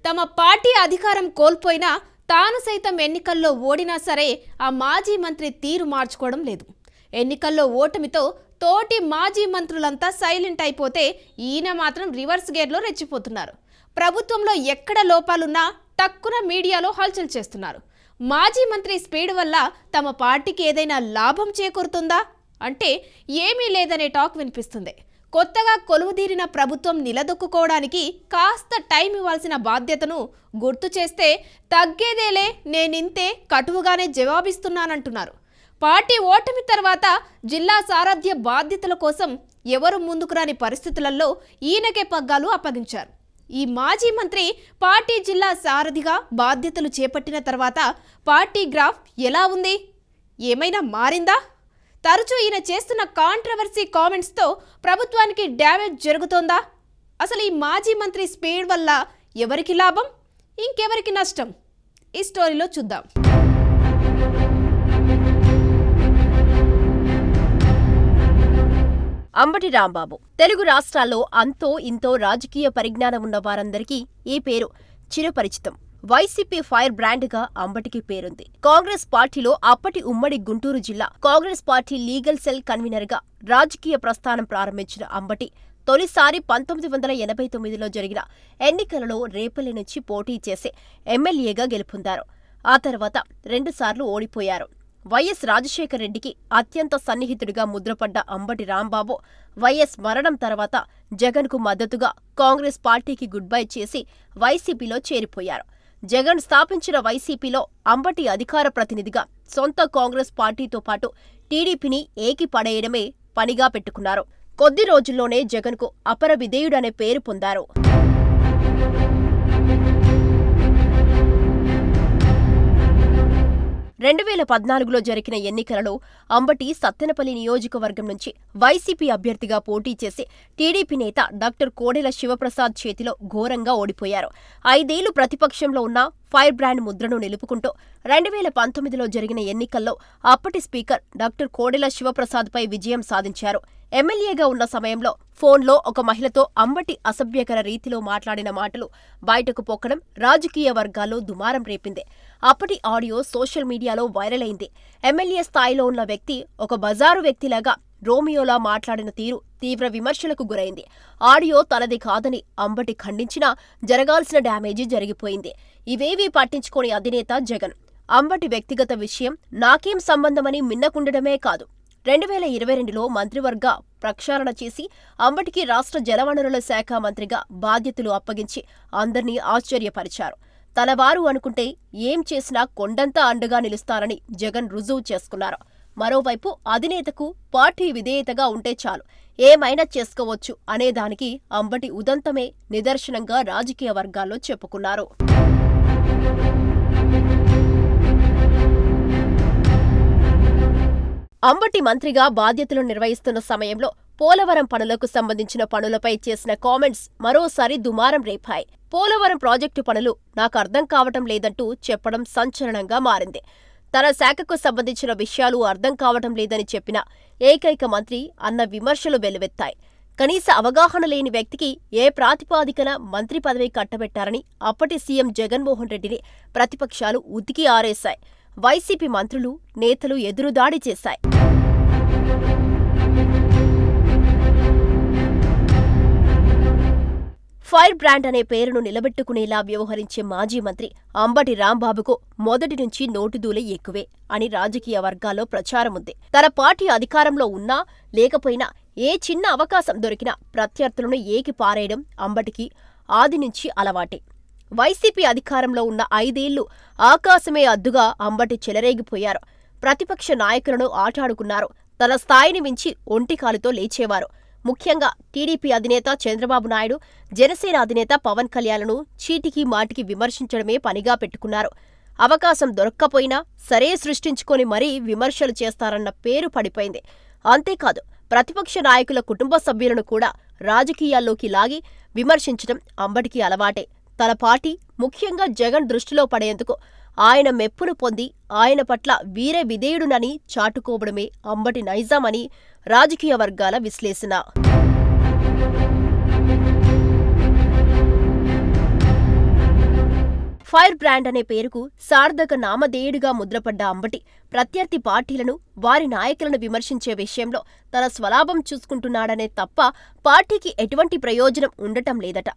తమ పార్టీ అధికారం కోల్పోయినా తాను సైతం ఎన్నికల్లో ఓడినా సరే ఆ మాజీ మంత్రి తీరు మార్చుకోవడం లేదు. ఎన్నికల్లో ఓటమితో తోటి మాజీ మంత్రులంతా సైలెంట్ అయిపోతే ఈయన మాత్రం రివర్స్ గేర్లో రెచ్చిపోతున్నారు. ప్రభుత్వంలో ఎక్కడ లోపాలున్నా టక్కున మీడియాలో హల్చల్ చేస్తున్నారు. మాజీ మంత్రి స్పీడ్ వల్ల తమ పార్టీకి ఏదైనా లాభం చేకూరుతుందా అంటే ఏమీ లేదనే టాక్ వినిపిస్తుంది. కొత్తగా కొలువుదీరిన ప్రభుత్వం నిలదొక్కుకోవడానికి కాస్త టైం ఇవ్వాల్సిన బాధ్యతను గుర్తు చేస్తే తగ్గేదేలే, నేనింతే కటువుగానే జవాబిస్తున్నానంటున్నారు. పార్టీ ఓటమి తర్వాత జిల్లా సారథ్య బాధ్యతల కోసం ఎవరు ముందుకు రాని పరిస్థితులలో ఈయనకే పగ్గాలు అప్పగించారు. ఈ మాజీ మంత్రి పార్టీ జిల్లా సారథిగా బాధ్యతలు చేపట్టిన తర్వాత పార్టీ గ్రాఫ్ ఎలా ఉంది? ఏమైనా మారిందా? తరచూ ఈయన చేస్తున్న కాంట్రవర్సీ కామెంట్స్తో ప్రభుత్వానికి డ్యామేజ్ జరుగుతోందా? అసలు ఈ మాజీ మంత్రి స్పీడ్ వల్ల ఎవరికి లాభం, ఇంకెవరికి నష్టం? ఈ స్టోరీలో చూద్దాం. అంబటి రాంబాబు తెలుగు రాష్ట్రాల్లో అంతో ఇంతో రాజకీయ పరిజ్ఞానం ఉన్న వారందరికీ ఈ పేరు చిరపరిచితం. వైసీపీ ఫైర్ బ్రాండ్ గా అంబటికి పేరుంది. కాంగ్రెస్ పార్టీలో అప్పటి ఉమ్మడి గుంటూరు జిల్లా Congress party legal cell convener గా రాజకీయ ప్రస్థానం ప్రారంభించిన అంబటి తొలిసారి 1989లో జరిగిన ఎన్నికలలో రేపల్లి నుంచి పోటీ చేసి ఎమ్మెల్యేగా గెలుపొందారు. ఆ తర్వాత 2 సార్లు ఓడిపోయారు. వైఎస్ రాజశేఖర్ రెడ్డికి అత్యంత సన్నిహితుడిగా ముద్రపడ్డ అంబటి రాంబాబు వైఎస్ మరణం తర్వాత జగన్కు మద్దతుగా కాంగ్రెస్ పార్టీకి గుడ్ బై చేసి వైసీపీలో చేరిపోయారు. జగన్ స్థాపించిన వైసీపీలో అంబటి అధికార ప్రతినిధిగా సొంత కాంగ్రెస్ పార్టీతో పాటు టీడీపీని ఏకిపడేయడమే పనిగా పెట్టుకున్నారు. కొద్ది రోజుల్లోనే జగన్కు అపర విధేయుడనే పేరు పొందారు. 2014లో జరిగిన ఎన్నికలలో అంబటి సత్తెనపల్లి నియోజకవర్గం నుంచి వైసీపీ అభ్యర్థిగా పోటీ చేసి టీడీపీ నేత డాక్టర్ కోడెల శివప్రసాద్ చేతిలో ఘోరంగా ఓడిపోయారు. 5 ఏళ్లు ప్రతిపక్షంలో ఉన్న ఫైర్ బ్రాండ్ ముద్రను నిలుపుకుంటూ 2019లో జరిగిన ఎన్నికల్లో అప్పటి స్పీకర్ డాక్టర్ కోడెల శివప్రసాద్పై విజయం సాధించారు. ఎమ్మెల్యేగా ఉన్న సమయంలో ఫోన్లో ఒక మహిళతో అంబటి అసభ్యకర రీతిలో మాట్లాడిన మాటలు బయటకు పొక్కడం రాజకీయ వర్గాల్లో దుమారం రేపింది. అప్పటి ఆడియో సోషల్ మీడియాలో వైరల్ అయింది. ఎమ్మెల్యే స్థాయిలో ఉన్న వ్యక్తి ఒక బజారు వ్యక్తిలాగా రోమియోలా మాట్లాడిన తీరు తీవ్ర విమర్శలకు గురైంది. ఆడియో తనది కాదని అంబటి ఖండించినా జరగాల్సిన డ్యామేజీ జరిగిపోయింది. ఇవేవీ పట్టించుకోని అధినేత జగన్ అంబటి వ్యక్తిగత విషయం నాకేం సంబంధమని మిన్నకుండడమే కాదు, 2022లో మంత్రివర్గ ప్రక్షాళన చేసి అంబటికి రాష్ట్ర జలవనరుల శాఖ మంత్రిగా బాధ్యతలు అప్పగించి అందర్నీ ఆశ్చర్యపరిచారు. తనవారు అనుకుంటే ఏం చేసినా కొండంతా అండగా నిలుస్తారని జగన్ రుజువు చేసుకున్నారు. మరోవైపు అధినేతకు పార్టీ విధేయతగా ఉంటే చాలు, ఏమైనా చేసుకోవచ్చు అనేదానికి అంబటి ఉదంతమే నిదర్శనంగా రాజకీయ వర్గాల్లో చెప్పుకున్నారు. అంబటి మంత్రిగా బాధ్యతలు నిర్వహిస్తున్న సమయంలో పోలవరం పనులకు సంబంధించిన పనులపై చేసిన కామెంట్స్ మరోసారి దుమారం రేపాయి. పోలవరం ప్రాజెక్టు పనులు నాకు అర్థం కావటం లేదంటూ చెప్పడం సంచలనంగా మారింది. తన శాఖకు సంబంధించిన విషయాలు అర్థం కావటం లేదని చెప్పిన ఏకైక మంత్రి అన్న విమర్శలు వెల్లువెత్తాయి. కనీస అవగాహన లేని వ్యక్తికి ఏ ప్రాతిపాదికన మంత్రి పదవి కట్టబెట్టారని అప్పటి సీఎం జగన్మోహన్ రెడ్డిని ప్రతిపక్షాలు ఉతికి ఆరేశాయి. వైసీపీ మంత్రులు, నేతలు ఎదురుదాడి చేశాయి. ఫైర్ బ్రాండ్ అనే పేరును నిలబెట్టుకునేలా వ్యవహరించే మాజీ మంత్రి అంబటి రాంబాబుకు మొదటి నుంచి నోటుదూలే ఎక్కువే అని రాజకీయ వర్గాల్లో ప్రచారముంది. తన పార్టీ అధికారంలో ఉన్నా లేకపోయినా ఏ చిన్న అవకాశం దొరికినా ప్రత్యర్థులను ఏకి పారేయడం అంబటికి ఆది నుంచి అలవాటే. వైసీపీ అధికారంలో ఉన్న 5 ఏళ్లు ఆకాశమే అద్దుగా అంబటి చెలరేగిపోయారు. ప్రతిపక్ష నాయకులను ఆటాడుకున్నారు. తన స్థాయిని మించి ఒంటికాలుతో లేచేవారు. ముఖ్యంగా టీడీపీ అధినేత చంద్రబాబు నాయుడు, జనసేన అధినేత పవన్ కళ్యాణ్ను చీటికి మాటికి విమర్శించడమే పనిగా పెట్టుకున్నారు. అవకాశం దొరక్కపోయినా సరే సృష్టించుకొని మరీ విమర్శలు చేస్తారన్న పేరు పడిపోయింది. అంతేకాదు ప్రతిపక్ష నాయకుల కుటుంబ సభ్యులను కూడా రాజకీయాల్లోకి లాగి విమర్శించడం అంబటికి అలవాటే. తన పార్టీ, ముఖ్యంగా జగన్ దృష్టిలో పడేందుకు ఆయన మెప్పును పొంది ఆయన పట్ల వీరే విధేయుడునని చాటుకోవడమే అంబటి నైజామని రాజకీయ వర్గాల విశ్లేషణ. ఫైర్ బ్రాండ్ అనే పేరుకు సార్థక నామధేయుడిగా ముద్రపడ్డ అంబటి ప్రత్యర్థి పార్టీలను, వారి నాయకులను విమర్శించే విషయంలో తన స్వలాభం చూసుకుంటున్నాడనే తప్ప పార్టీకి ఎటువంటి ప్రయోజనం ఉండటం లేదట.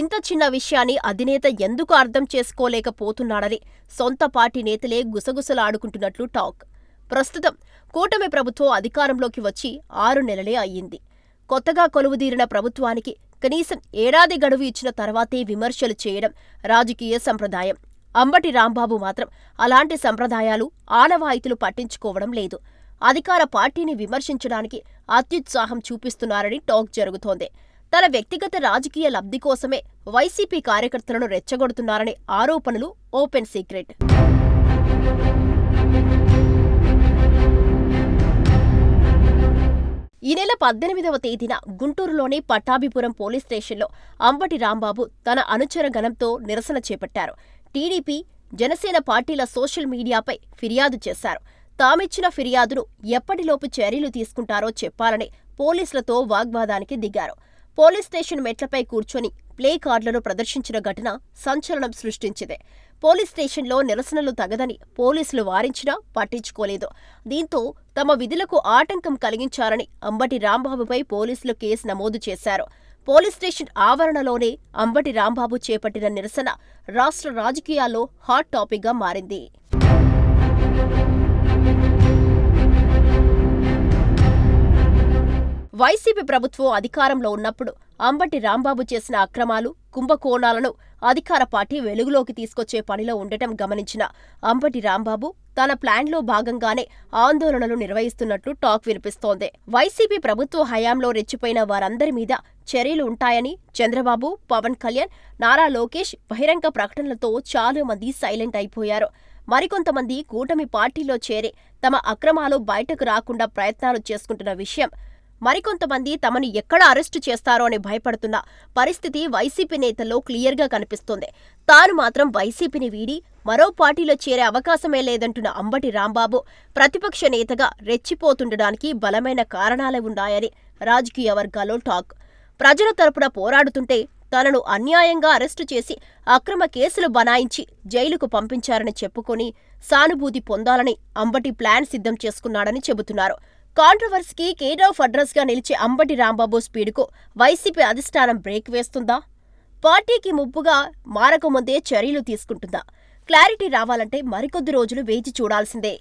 ఇంత చిన్న విషయాన్ని అధినేత ఎందుకు అర్థం చేసుకోలేకపోతున్నాడని సొంత పార్టీ నేతలే గుసగుసలాడుకుంటున్నట్లు టాక్. ప్రస్తుతం కూటమి ప్రభుత్వం అధికారంలోకి వచ్చి 6 నెలలే అయ్యింది. కొత్తగా కొలువుదీరిన ప్రభుత్వానికి కనీసం ఏడాది గడువు ఇచ్చిన తర్వాతే విమర్శలు చేయడం రాజకీయ సంప్రదాయం. అంబటి రాంబాబు మాత్రం అలాంటి సంప్రదాయాలు, ఆనవాయితీలు పట్టించుకోవడం లేదు. అధికార పార్టీని విమర్శించడానికి అత్యుత్సాహం చూపిస్తున్నారని టాక్ జరుగుతోంది. తన వ్యక్తిగత రాజకీయ లబ్ధి కోసమే వైసీపీ కార్యకర్తలను రెచ్చగొడుతున్నారనే ఆరోపణలు ఓపెన్ సీక్రెట్. ఈ నెల 18వ తేదీన గుంటూరులోని పట్టాభిపురం పోలీస్ స్టేషన్లో అంబటి రాంబాబు తన అనుచర గణంతో నిరసన చేపట్టారు. టీడీపీ, జనసేన పార్టీల సోషల్ మీడియాపై ఫిర్యాదు చేశారు. తామిచ్చిన ఫిర్యాదును ఎప్పటిలోపు చర్యలు తీసుకుంటారో చెప్పాలని పోలీసులతో వాగ్వాదానికి దిగారు. పోలీస్ స్టేషన్ మెట్లపై కూర్చొని ప్లే కార్డులను ప్రదర్శించిన ఘటన సంచలనం సృష్టించింది. పోలీస్ స్టేషన్లో నిరసనలు తగదని పోలీసులు వారించినా పట్టించుకోలేదు. దీంతో తమ విధులకు ఆటంకం కలిగించారని అంబటి రాంబాబుపై పోలీసులు కేసు నమోదు చేశారు. పోలీస్ స్టేషన్ ఆవరణలోనే అంబటి రాంబాబు చేపట్టిన నిరసన రాష్ట్ర రాజకీయాల్లో హాట్ టాపిక్గా మారింది. వైసీపీ ప్రభుత్వం అధికారంలో ఉన్నప్పుడు అంబటి రాంబాబు చేసిన అక్రమాలు, కుంభకోణాలను అధికార పార్టీ వెలుగులోకి తీసుకొచ్చే పనిలో ఉండటం గమనించిన అంబటి రాంబాబు తన ప్లాన్లో భాగంగానే ఆందోళనలు నిర్వహిస్తున్నట్లు టాక్ వినిపిస్తోంది. వైసీపీ ప్రభుత్వ హయాంలో రెచ్చిపోయిన వారందరి మీద చర్యలు ఉంటాయని చంద్రబాబు, పవన్ కళ్యాణ్, నారా లోకేష్ బహిరంగ ప్రకటనలతో చాలా మంది సైలెంట్ అయిపోయారు. మరికొంతమంది కూటమి పార్టీలో చేరి తమ అక్రమాలు బయటకు రాకుండా ప్రయత్నాలు చేసుకుంటున్న విషయం, మరికొంతమంది తమను ఎక్కడ అరెస్టు చేస్తారో అని భయపడుతున్న పరిస్థితి వైసీపీ నేతల్లో క్లియర్గా కనిపిస్తోంది. తాను మాత్రం వైసీపీని వీడి మరో పార్టీలో చేరే అవకాశమే లేదంటున్న అంబటి రాంబాబు ప్రతిపక్ష నేతగా రెచ్చిపోతుండడానికి బలమైన కారణాలే ఉన్నాయని రాజకీయ వర్గాల్లో టాక్. ప్రజల తరపున పోరాడుతుంటే తనను అన్యాయంగా అరెస్టు చేసి అక్రమ కేసులు బనాయించి జైలుకు పంపించారని చెప్పుకొని సానుభూతి పొందాలని అంబటి ప్లాన్ సిద్ధం చేసుకున్నాడని చెబుతున్నారు. కాంట్రవర్సీకి కేర్ ఆఫ్ అడ్రస్గా నిలిచే అంబటి రాంబాబు స్పీడ్కు వైసీపీ అధిష్టానం బ్రేక్ వేస్తుందా? పార్టీకి ముప్పుగా మారకముందే చర్యలు తీసుకుంటుందా? క్లారిటీ రావాలంటే మరికొద్ది రోజులు వేచి చూడాల్సిందే.